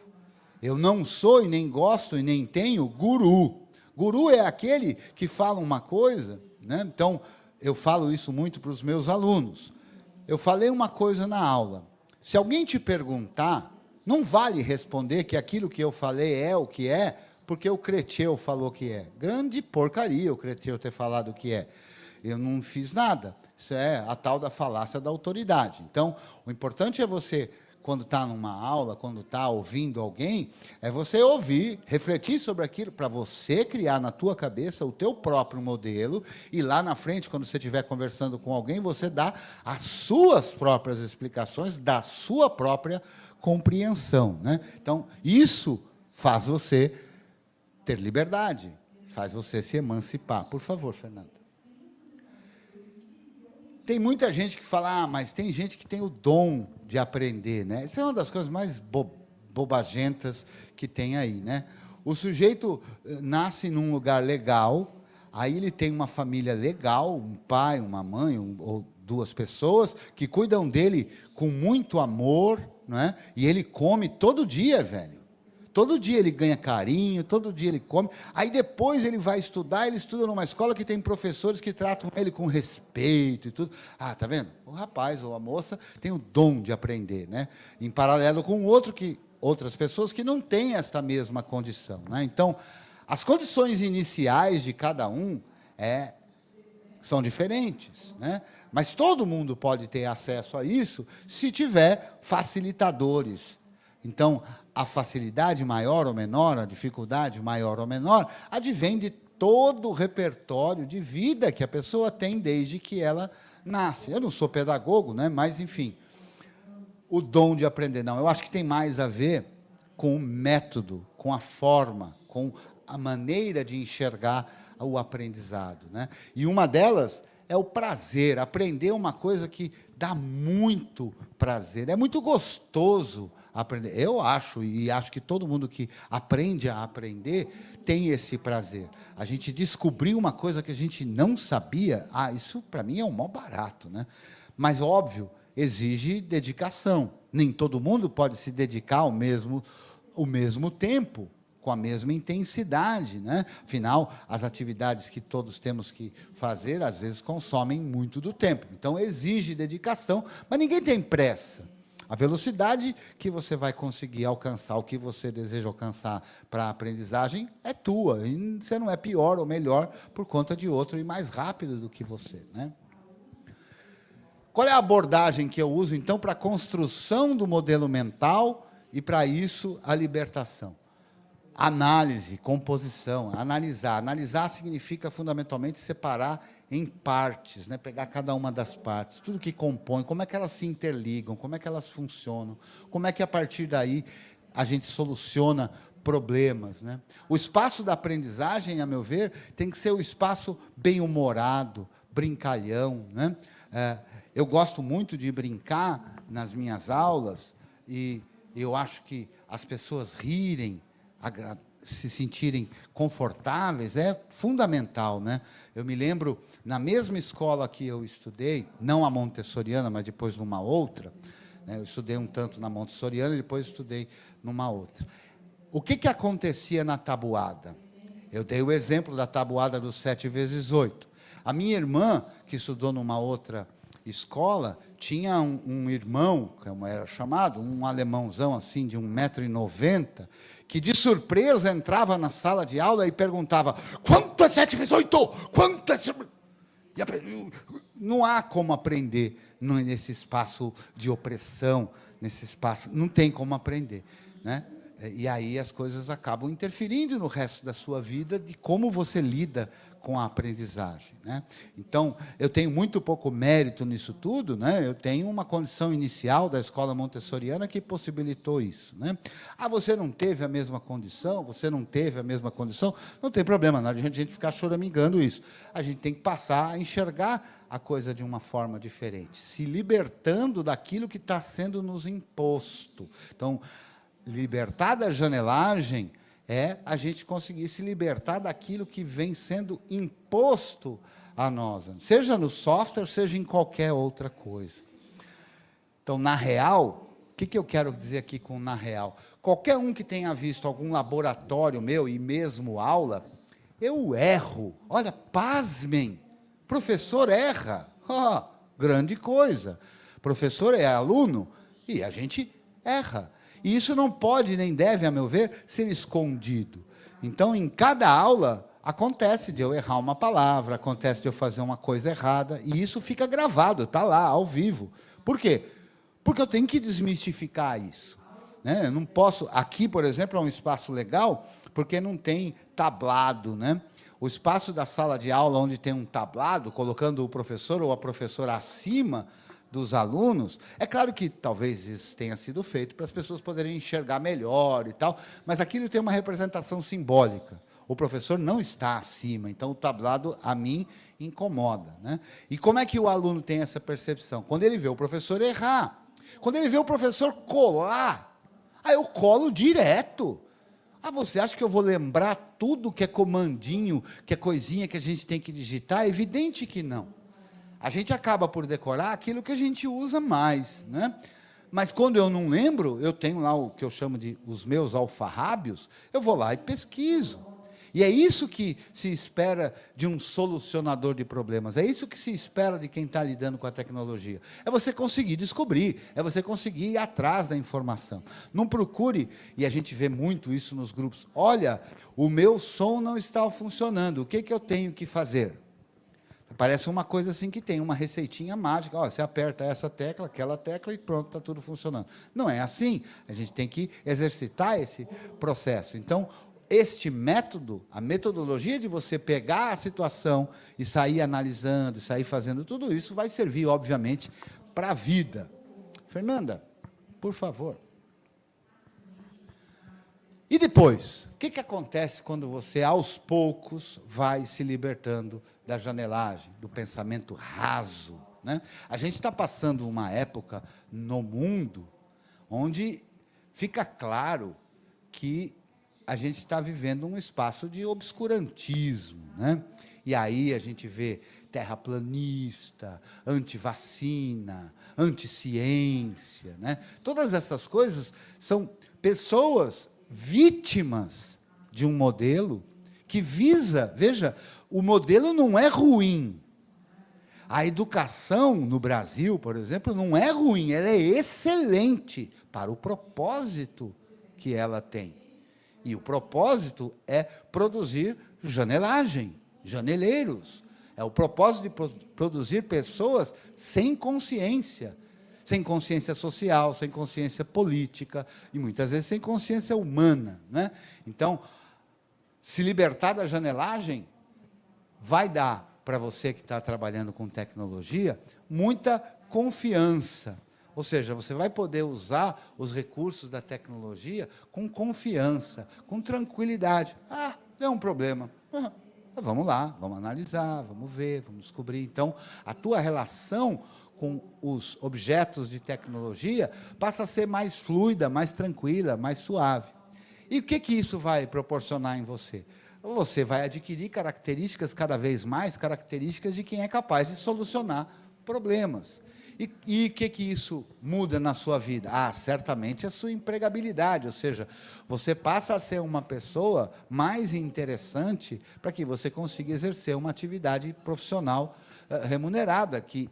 Eu não sou, e nem gosto, e nem tenho guru. Guru é aquele que fala uma coisa, né? Então, eu falo isso muito para os meus alunos. Eu falei uma coisa na aula. Se alguém te perguntar, não vale responder que aquilo que eu falei é o que é, porque o Creteu falou que é. Grande porcaria o Creteu ter falado o que é. Eu não fiz nada. Isso é a tal da falácia da autoridade. Então, o importante é você, quando está numa aula, quando está ouvindo alguém, é você ouvir, refletir sobre aquilo, para você criar na tua cabeça o teu próprio modelo, e lá na frente, quando você estiver conversando com alguém, você dá as suas próprias explicações, da sua própria compreensão, né? Então, isso faz você ter liberdade, faz você se emancipar. Por favor, Fernanda. Tem muita gente que fala, mas tem gente que tem o dom de aprender, né? Isso é uma das coisas mais bobagentas que tem aí, né? O sujeito nasce num lugar legal, aí ele tem uma família legal, um pai, uma mãe, ou duas pessoas que cuidam dele com muito amor, né? E ele come todo dia, velho. Todo dia ele ganha carinho, todo dia ele come. Aí depois ele vai estudar, ele estuda numa escola que tem professores que tratam ele com respeito e tudo. Ah, tá vendo? O rapaz ou a moça tem o dom de aprender, né? Em paralelo com outras pessoas que não têm esta mesma condição, né? Então, as condições iniciais de cada um são diferentes, né? Mas todo mundo pode ter acesso a isso se tiver facilitadores. Então, a facilidade maior ou menor, a dificuldade maior ou menor, advém de todo o repertório de vida que a pessoa tem desde que ela nasce. Eu não sou pedagogo, né? Mas, enfim, o dom de aprender, não. Eu acho que tem mais a ver com o método, com a forma, com a maneira de enxergar o aprendizado, né? E uma delas é o prazer. Aprender é uma coisa que dá muito prazer. É muito gostoso aprender. Eu acho, e acho que todo mundo que aprende a aprender tem esse prazer. A gente descobriu uma coisa que a gente não sabia. Ah, isso para mim é um maior barato, né? Mas, óbvio, exige dedicação. Nem todo mundo pode se dedicar ao mesmo tempo, com a mesma intensidade, né? Afinal, as atividades que todos temos que fazer, às vezes, consomem muito do tempo. Então, exige dedicação, mas ninguém tem pressa. A velocidade que você vai conseguir alcançar o que você deseja alcançar para a aprendizagem é tua, e você não é pior ou melhor por conta de outro e mais rápido do que você, né? Qual é a abordagem que eu uso, então, para a construção do modelo mental e, para isso, a libertação? Análise, composição, analisar. Analisar significa, fundamentalmente, separar em partes, né? Pegar cada uma das partes, tudo que compõe, como é que elas se interligam, como é que elas funcionam, como é que, a partir daí, a gente soluciona problemas, né? O espaço da aprendizagem, a meu ver, tem que ser o espaço bem-humorado, brincalhão, né? Eu gosto muito de brincar nas minhas aulas, e eu acho que as pessoas rirem, se sentirem confortáveis, é fundamental, né? Eu me lembro, na mesma escola que eu estudei, não a montessoriana, mas depois numa outra, né? Eu estudei um tanto na montessoriana e depois estudei numa outra. O que acontecia na tabuada? Eu dei o exemplo da tabuada dos 7 vezes 8. A minha irmã, que estudou numa outra escola, tinha um irmão, como era chamado, um alemãozão assim, de 1,90 m, que de surpresa entrava na sala de aula e perguntava: quanto é 7 vezes 8? Quanto é... Não há como aprender nesse espaço de opressão, nesse espaço, não tem como aprender, né? E aí as coisas acabam interferindo no resto da sua vida, de como você lida com a aprendizagem, né? Então, eu tenho muito pouco mérito nisso tudo, né? Eu tenho uma condição inicial da escola montessoriana que possibilitou isso, né? Ah, você não teve a mesma condição, você não teve a mesma condição, não tem problema, não adianta a gente ficar choramingando isso. A gente tem que passar a enxergar a coisa de uma forma diferente, se libertando daquilo que está sendo nos imposto. Então, libertar da janelagem é a gente conseguir se libertar daquilo que vem sendo imposto a nós, seja no software, seja em qualquer outra coisa. Então, na real, o que eu quero dizer aqui com na real? Qualquer um que tenha visto algum laboratório meu, e mesmo aula, eu erro. Olha, pasmem, professor erra. Oh, grande coisa. Professor é aluno e a gente erra. E isso não pode, nem deve, a meu ver, ser escondido. Então, em cada aula, acontece de eu errar uma palavra, acontece de eu fazer uma coisa errada, e isso fica gravado, está lá, ao vivo. Por quê? Porque eu tenho que desmistificar isso, né? Eu não posso... Aqui, por exemplo, é um espaço legal, porque não tem tablado, né? O espaço da sala de aula, onde tem um tablado, colocando o professor ou a professora acima dos alunos, é claro que talvez isso tenha sido feito para as pessoas poderem enxergar melhor e tal, mas aquilo tem uma representação simbólica. O professor não está acima, então o tablado a mim incomoda, né? E como é que o aluno tem essa percepção? Quando ele vê o professor errar, quando ele vê o professor colar, aí eu colo direto. Ah, você acha que eu vou lembrar tudo que é comandinho, que é coisinha que a gente tem que digitar? É evidente que não. A gente acaba por decorar aquilo que a gente usa mais, né? Mas quando eu não lembro, eu tenho lá o que eu chamo de os meus alfarrábios, eu vou lá e pesquiso. E é isso que se espera de um solucionador de problemas, é isso que se espera de quem está lidando com a tecnologia. É você conseguir descobrir, é você conseguir ir atrás da informação. Não procure, e a gente vê muito isso nos grupos, olha, o meu som não está funcionando, o que eu tenho que fazer? Parece uma coisa assim que tem uma receitinha mágica, ó, você aperta essa tecla, aquela tecla e pronto, está tudo funcionando. Não é assim, a gente tem que exercitar esse processo. Então, este método, a metodologia de você pegar a situação e sair analisando, sair fazendo tudo isso, vai servir, obviamente, para a vida. Fernanda, por favor. E depois, o que acontece quando você, aos poucos, vai se libertando da janelagem, do pensamento raso, né? A gente está passando uma época no mundo onde fica claro que a gente está vivendo um espaço de obscurantismo, né? E aí a gente vê terraplanista, antivacina, anticiência, né? Todas essas coisas são pessoas vítimas de um modelo que visa, veja, o modelo não é ruim. A educação no Brasil, por exemplo, não é ruim, ela é excelente para o propósito que ela tem. E o propósito é produzir janelagem, janeleiros. É o propósito de produzir pessoas sem consciência social, sem consciência política, e muitas vezes sem consciência humana, né? Então, se libertar da janelagem vai dar para você que está trabalhando com tecnologia muita confiança. Ou seja, você vai poder usar os recursos da tecnologia com confiança, com tranquilidade. Ah, é um problema. Vamos lá, vamos analisar, vamos ver, vamos descobrir. Então, a tua relação com os objetos de tecnologia passa a ser mais fluida, mais tranquila, mais suave. E o que isso vai proporcionar em você? Você vai adquirir características cada vez mais, características de quem é capaz de solucionar problemas. E o que isso muda na sua vida? Ah, certamente a sua empregabilidade, ou seja, você passa a ser uma pessoa mais interessante para que você consiga exercer uma atividade profissional remunerada, que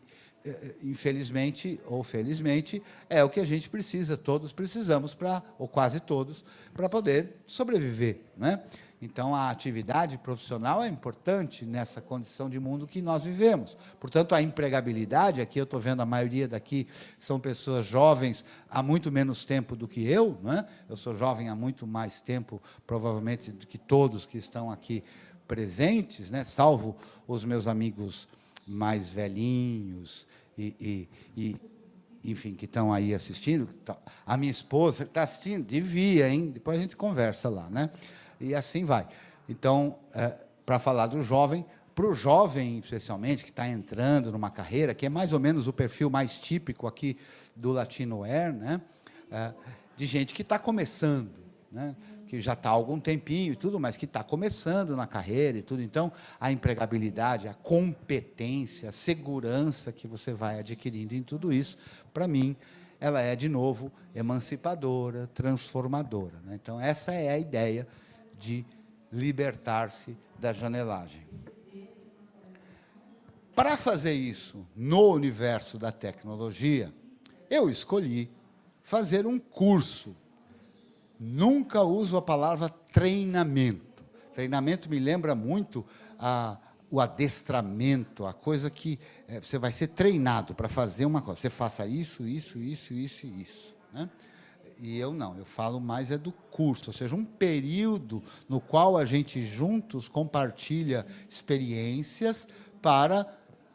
infelizmente ou felizmente é o que a gente precisa, todos precisamos, ou quase todos, para poder sobreviver, né? Então, a atividade profissional é importante nessa condição de mundo que nós vivemos. Portanto, a empregabilidade, aqui eu estou vendo a maioria daqui são pessoas jovens há muito menos tempo do que eu, não é? Eu sou jovem há muito mais tempo, provavelmente, do que todos que estão aqui presentes, né? Salvo os meus amigos mais velhinhos enfim, que estão aí assistindo. A minha esposa está assistindo, devia, hein? Depois a gente conversa lá, né? E assim vai. Então, para falar do jovem, para o jovem, especialmente, que está entrando numa carreira, que é mais ou menos o perfil mais típico aqui do Latinoware, né? De gente que está começando, né? Que já está há algum tempinho e tudo, mas que está começando na carreira e tudo. Então, a empregabilidade, a competência, a segurança que você vai adquirindo em tudo isso, para mim, ela é, de novo, emancipadora, transformadora, né? Então, essa é a ideia de libertar-se da janelagem. Para fazer isso no universo da tecnologia, eu escolhi fazer um curso. Nunca uso a palavra treinamento. Treinamento me lembra muito o adestramento, a coisa que você vai ser treinado para fazer uma coisa. Você faça isso, isso, isso, isso e isso, né? E eu não, eu falo mais do curso, ou seja, um período no qual a gente juntos compartilha experiências para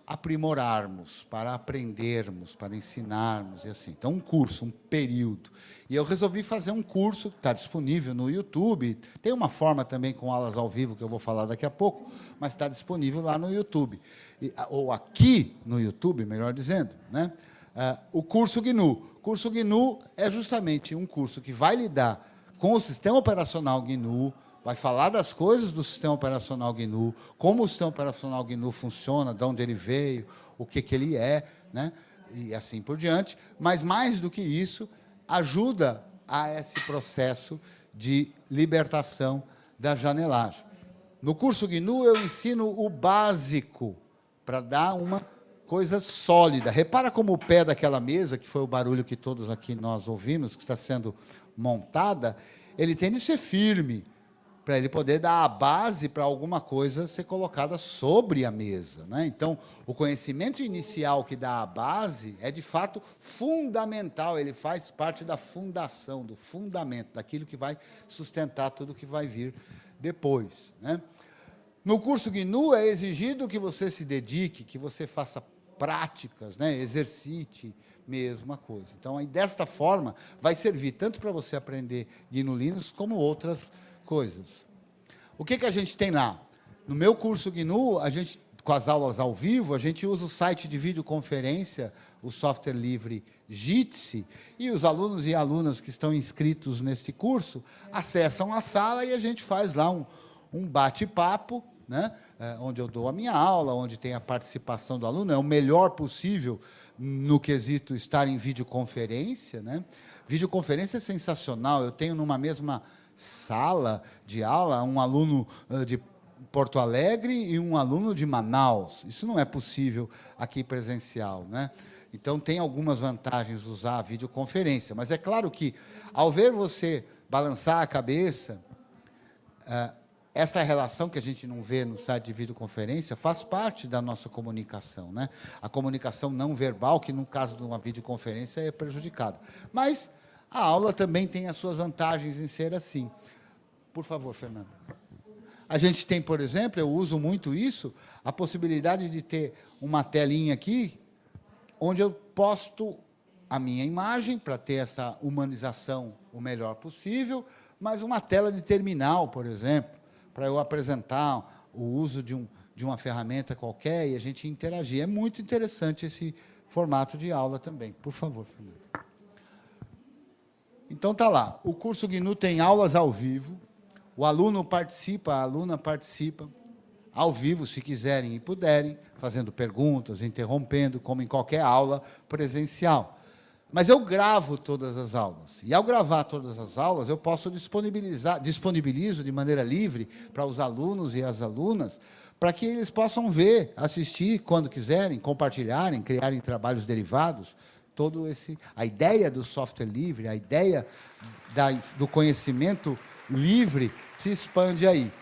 aprimorarmos, para aprendermos, para ensinarmos e assim. Então, um curso, um período. E eu resolvi fazer um curso, que está disponível no YouTube, tem uma forma também com aulas ao vivo, que eu vou falar daqui a pouco, mas está disponível lá no YouTube, ou aqui no YouTube, melhor dizendo, né? O curso GNU. O curso GNU é justamente um curso que vai lidar com o sistema operacional GNU, vai falar das coisas do sistema operacional GNU, como o sistema operacional GNU funciona, de onde ele veio, o que ele é, né? E assim por diante. Mas, mais do que isso, ajuda a esse processo de libertação da janelagem. No curso GNU, eu ensino o básico para dar uma coisa sólida. Repara como o pé daquela mesa, que foi o barulho que todos aqui nós ouvimos, que está sendo montada, ele tem de ser firme, para ele poder dar a base para alguma coisa ser colocada sobre a mesa, né? Então, o conhecimento inicial que dá a base é, de fato, fundamental, ele faz parte da fundação, do fundamento, daquilo que vai sustentar tudo que vai vir depois, né? No curso GNU é exigido que você se dedique, que você faça práticas, né? Exercite mesmo a coisa. Então, aí, desta forma, vai servir tanto para você aprender GNU Linux, como outras coisas. O que a gente tem lá? No meu curso GNU, a gente, com as aulas ao vivo, a gente usa o site de videoconferência, o software livre Jitsi, e os alunos e alunas que estão inscritos neste curso acessam a sala e a gente faz lá um bate-papo, né? Onde eu dou a minha aula, onde tem a participação do aluno, é o melhor possível no quesito estar em videoconferência, né? Videoconferência é sensacional, eu tenho numa mesma sala de aula um aluno de Porto Alegre e um aluno de Manaus. Isso não é possível aqui presencial, né? Então, tem algumas vantagens usar a videoconferência, mas é claro que, ao ver você balançar a cabeça, essa relação que a gente não vê no site de videoconferência faz parte da nossa comunicação, né? A comunicação não verbal, que no caso de uma videoconferência é prejudicada. Mas a aula também tem as suas vantagens em ser assim. Por favor, Fernando. A gente tem, por exemplo, eu uso muito isso, a possibilidade de ter uma telinha aqui, onde eu posto a minha imagem, para ter essa humanização o melhor possível, mas uma tela de terminal, por exemplo, para eu apresentar o uso de uma ferramenta qualquer e a gente interagir. É muito interessante esse formato de aula também. Por favor, Fernando. Então, está lá. O curso GNU tem aulas ao vivo. O aluno participa, a aluna participa ao vivo, se quiserem e puderem, fazendo perguntas, interrompendo, como em qualquer aula presencial. Mas eu gravo todas as aulas. E, ao gravar todas as aulas, eu posso disponibilizo de maneira livre para os alunos e as alunas, para que eles possam ver, assistir quando quiserem, compartilharem, criarem trabalhos derivados. A ideia do software livre, a ideia do conhecimento livre se expande aí.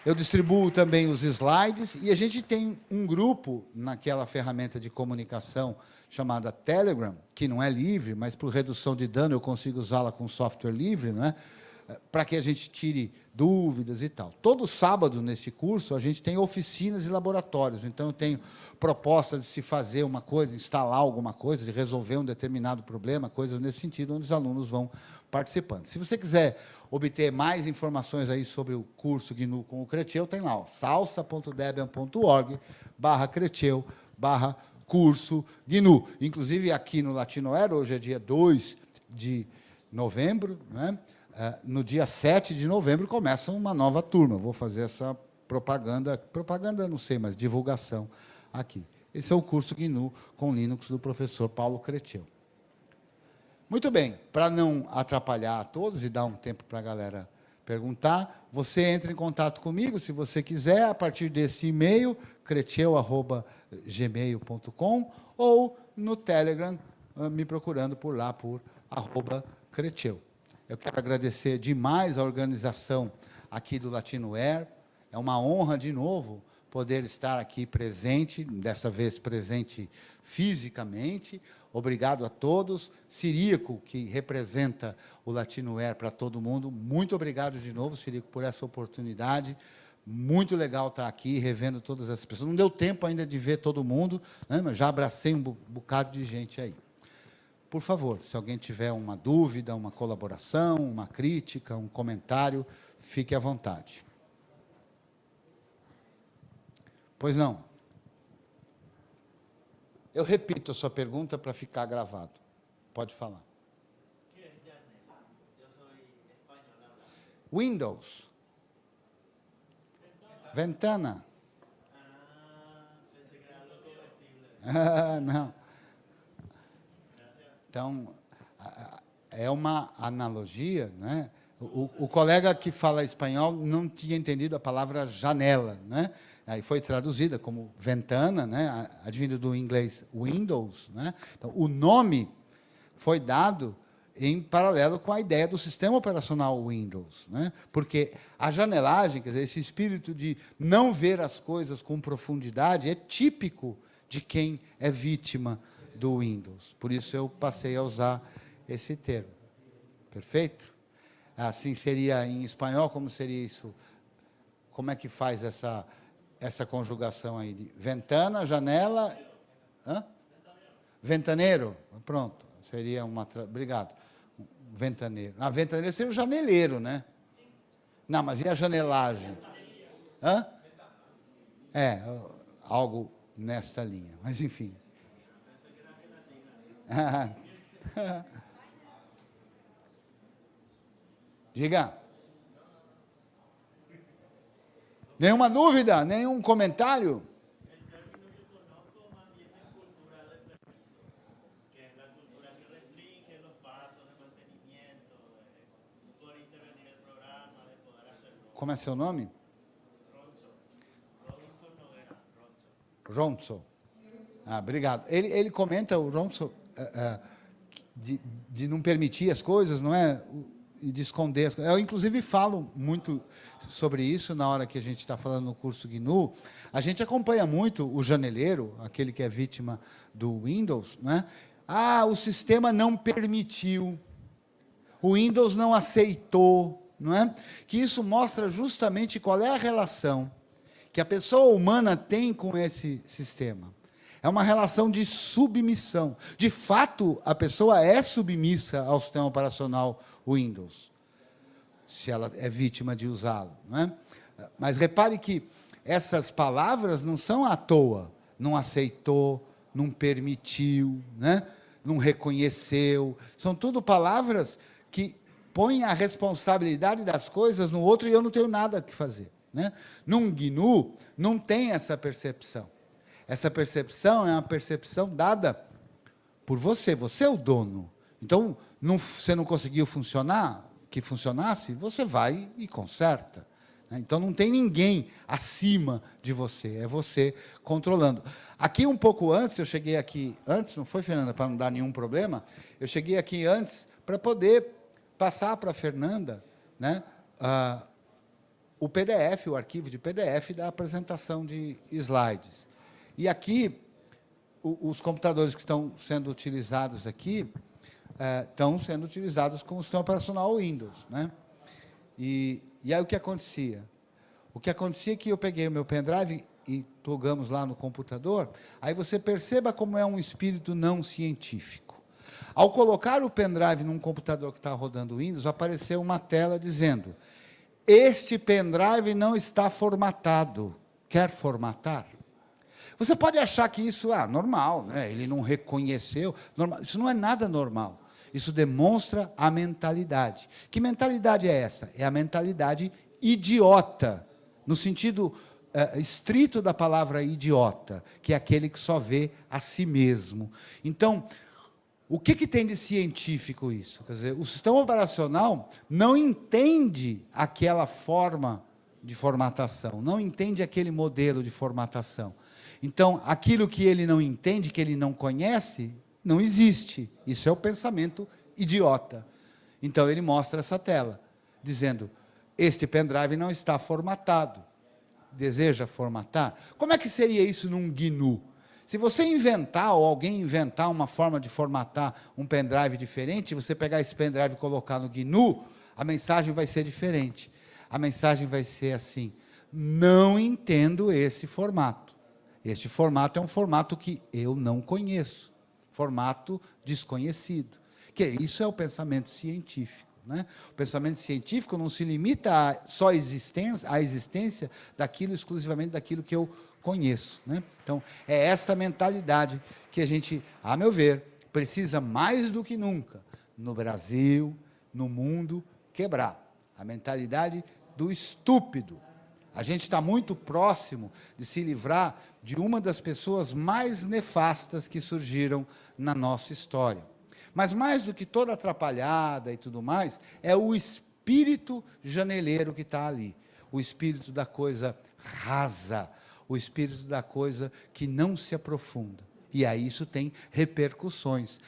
Eu distribuo também os slides e a gente tem um grupo naquela ferramenta de comunicação chamada Telegram, que não é livre, mas por redução de dano eu consigo usá-la com software livre, né? Para que a gente tire dúvidas e tal. Todo sábado, neste curso, a gente tem oficinas e laboratórios. Então, eu tenho proposta de se fazer uma coisa, instalar alguma coisa, de resolver um determinado problema, coisas nesse sentido, onde os alunos vão participando. Se você quiser obter mais informações aí sobre o curso GNU com o Creteu, tem lá, salsa.debian.org/Creteu/curso GNU. Inclusive, aqui no Latinoair, hoje é dia 2 de novembro, né? No dia 7 de novembro começa uma nova turma. Vou fazer essa propaganda não sei, mas divulgação aqui. Esse é o curso GNU com Linux do professor Paulo Creteu. Muito bem, para não atrapalhar a todos e dar um tempo para a galera perguntar, você entra em contato comigo, se você quiser, a partir desse e-mail, creteu@gmail.com, ou no Telegram, me procurando por lá, por @creteu. Eu quero agradecer demais a organização aqui do Latinoair. É uma honra, de novo, poder estar aqui presente, dessa vez presente fisicamente. Obrigado a todos. Ciríaco, que representa o Latinoair para todo mundo, muito obrigado de novo, Ciríaco, por essa oportunidade. Muito legal estar aqui, revendo todas essas pessoas. Não deu tempo ainda de ver todo mundo, né, mas já abracei um bocado de gente aí. Por favor, se alguém tiver uma dúvida, uma colaboração, uma crítica, um comentário, fique à vontade. Pois não. Eu repito a sua pergunta para ficar gravado. Pode falar. Windows. Ventana. Ah, não. Então, é uma analogia, né? O colega que fala espanhol não tinha entendido a palavra janela, né? Aí foi traduzida como ventana, né? Advindo do inglês Windows, né? Então, o nome foi dado em paralelo com a ideia do sistema operacional Windows, né? Porque a janelagem, quer dizer, esse espírito de não ver as coisas com profundidade é típico de quem é vítima do Windows. Por isso eu passei a usar esse termo. Perfeito? Assim seria em espanhol, como seria isso? Como é que faz essa conjugação aí de ventana, janela? Hã? Ventaneiro? Pronto. Seria uma... Obrigado. Ventaneiro. Ah, ventaneiro seria o janeleiro, né? Não, mas e a janelagem? Hã? É, algo nesta linha. Mas, enfim. Diga. Nenhuma dúvida? Nenhum comentário? Como é seu nome? Ronso. Ah, obrigado. Ele comenta, o Ronso, de não permitir as coisas, não é? E de esconder as coisas. Eu, inclusive, falo muito sobre isso na hora que a gente está falando no curso GNU. A gente acompanha muito o janeleiro, aquele que é vítima do Windows, né? Ah, o sistema não permitiu, o Windows não aceitou, não é? Que isso mostra justamente qual é a relação que a pessoa humana tem com esse sistema. É uma relação de submissão. De fato, a pessoa é submissa ao sistema operacional Windows, se ela é vítima de usá-lo, não é? Mas repare que essas palavras não são à toa. Não aceitou, não permitiu, né? Não reconheceu. São tudo palavras que põem a responsabilidade das coisas no outro e eu não tenho nada a fazer, né? Num GNU, não tem essa percepção. Essa percepção é uma percepção dada por você. Você é o dono. Então, você não conseguiu funcionar, que funcionasse, você vai e conserta. Então, não tem ninguém acima de você, é você controlando. Aqui, um pouco antes, eu cheguei aqui antes, não foi, Fernanda, para não dar nenhum problema, eu cheguei aqui antes para poder passar para a Fernanda, né, o PDF, o arquivo de PDF da apresentação de slides. E aqui, os computadores que estão sendo utilizados aqui, estão sendo utilizados com o sistema operacional Windows, né? E aí o que acontecia? O que acontecia é que eu peguei o meu pendrive e plugamos lá no computador, aí você perceba como é um espírito não científico. Ao colocar o pendrive num computador que está rodando Windows, apareceu uma tela dizendo: este pendrive não está formatado. Quer formatar? Você pode achar que isso é normal, né? Ele não reconheceu. Normal. Isso não é nada normal. Isso demonstra a mentalidade. Que mentalidade é essa? É a mentalidade idiota, no sentido estrito da palavra idiota, que é aquele que só vê a si mesmo. Então, o que tem de científico isso? Quer dizer, o sistema operacional não entende aquela forma de formatação, não entende aquele modelo de formatação. Então, aquilo que ele não entende, que ele não conhece, não existe. Isso é o pensamento idiota. Então, ele mostra essa tela, dizendo: este pendrive não está formatado. Deseja formatar? Como é que seria isso num GNU? Se você inventar, ou alguém inventar uma forma de formatar um pendrive diferente, você pegar esse pendrive e colocar no GNU, a mensagem vai ser diferente. A mensagem vai ser assim: não entendo esse formato. Este formato é um formato que eu não conheço. Formato desconhecido. Isso é o pensamento científico. Né? O pensamento científico não se limita à existência daquilo, exclusivamente daquilo que eu conheço. Né? Então, é essa mentalidade que a gente, a meu ver, precisa mais do que nunca, no Brasil, no mundo, quebrar. A mentalidade do estúpido. A gente está muito próximo de se livrar de uma das pessoas mais nefastas que surgiram na nossa história. Mas mais do que toda atrapalhada e tudo mais, é o espírito janeleiro que está ali. O espírito da coisa rasa, o espírito da coisa que não se aprofunda. E aí isso tem repercussões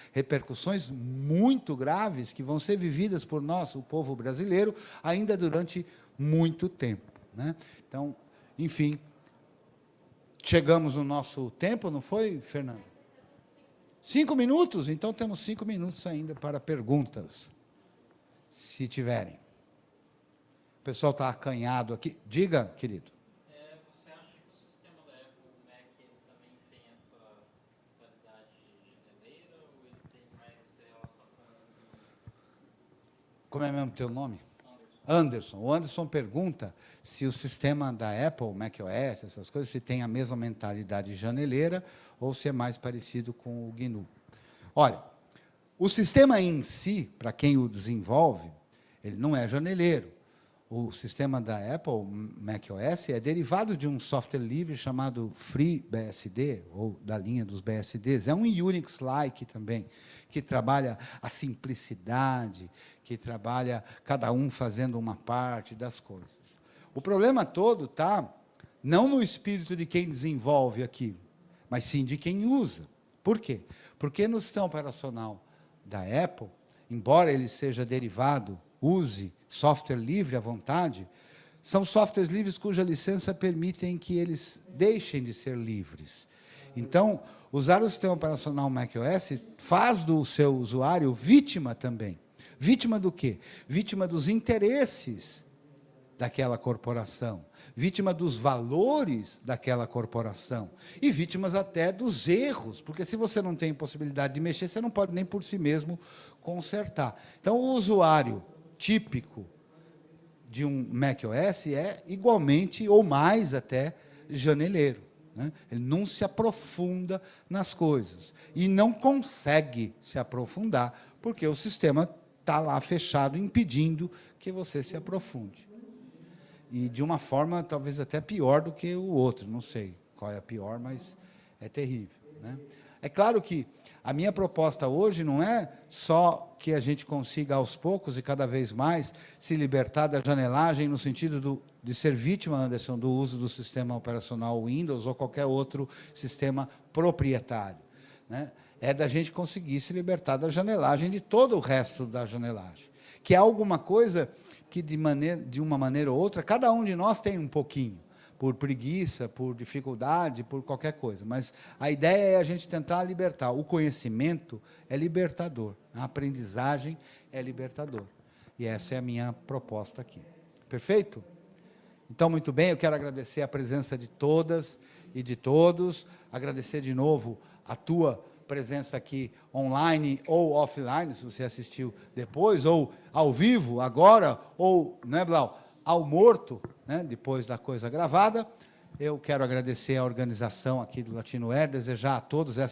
muito graves que vão ser vividas por nós, o povo brasileiro, ainda durante muito tempo. Né? Então, enfim, chegamos no nosso tempo, não foi, Fernando? 5 minutos? Então temos 5 minutos ainda para perguntas, se tiverem. O pessoal está acanhado aqui. Diga, querido. Você acha que o sistema da Apple, o Mac, ele também tem essa qualidade janeleira, ou ele tem mais relação com... Como é mesmo teu nome? Anderson. O Anderson pergunta se o sistema da Apple, macOS, essas coisas, se tem a mesma mentalidade janeleira ou se é mais parecido com o GNU. Olha, o sistema em si, para quem o desenvolve, ele não é janeleiro. O sistema da Apple, macOS, é derivado de um software livre chamado FreeBSD, ou da linha dos BSDs. É um Unix-like também, que trabalha a simplicidade, que trabalha cada um fazendo uma parte das coisas. O problema todo está não no espírito de quem desenvolve aquilo, mas sim de quem usa. Por quê? Porque no sistema operacional da Apple, embora ele seja derivado, use software livre à vontade, são softwares livres cuja licença permitem que eles deixem de ser livres. Então, usar o sistema operacional macOS faz do seu usuário vítima também. Vítima do quê? Vítima dos interesses daquela corporação, vítima dos valores daquela corporação e vítimas até dos erros, porque se você não tem possibilidade de mexer, você não pode nem por si mesmo consertar. Então, o usuário típico de um macOS é igualmente, ou mais até, janeleiro. Né? Ele não se aprofunda nas coisas e não consegue se aprofundar, porque o sistema está lá fechado, impedindo que você se aprofunde. E de uma forma talvez até pior do que o outro, não sei qual é a pior, mas é terrível. Né? É claro que a minha proposta hoje não é só que a gente consiga aos poucos e cada vez mais se libertar da janelagem no sentido de ser vítima, Anderson, do uso do sistema operacional Windows ou qualquer outro sistema proprietário. Né? É da gente conseguir se libertar da janelagem de todo o resto da janelagem, que é alguma coisa que de uma maneira ou outra, cada um de nós tem um pouquinho, por preguiça, por dificuldade, por qualquer coisa. Mas a ideia é a gente tentar libertar. O conhecimento é libertador, a aprendizagem é libertador. E essa é a minha proposta aqui. Perfeito? Então, muito bem, eu quero agradecer a presença de todas e de todos, agradecer de novo a tua presença aqui online ou offline, se você assistiu depois, ou ao vivo agora, ou, né, Blau, ao morto, né, depois da coisa gravada. Eu quero agradecer a organização aqui do Latinoair, desejar a todos, a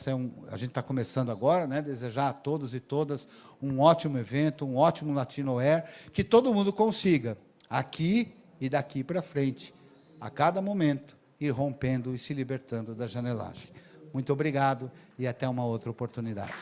gente está começando agora, né, desejar a todos e todas um ótimo evento, um ótimo Latinoair, que todo mundo consiga, aqui e daqui para frente, a cada momento, ir rompendo e se libertando da janelagem. Muito obrigado e até uma outra oportunidade.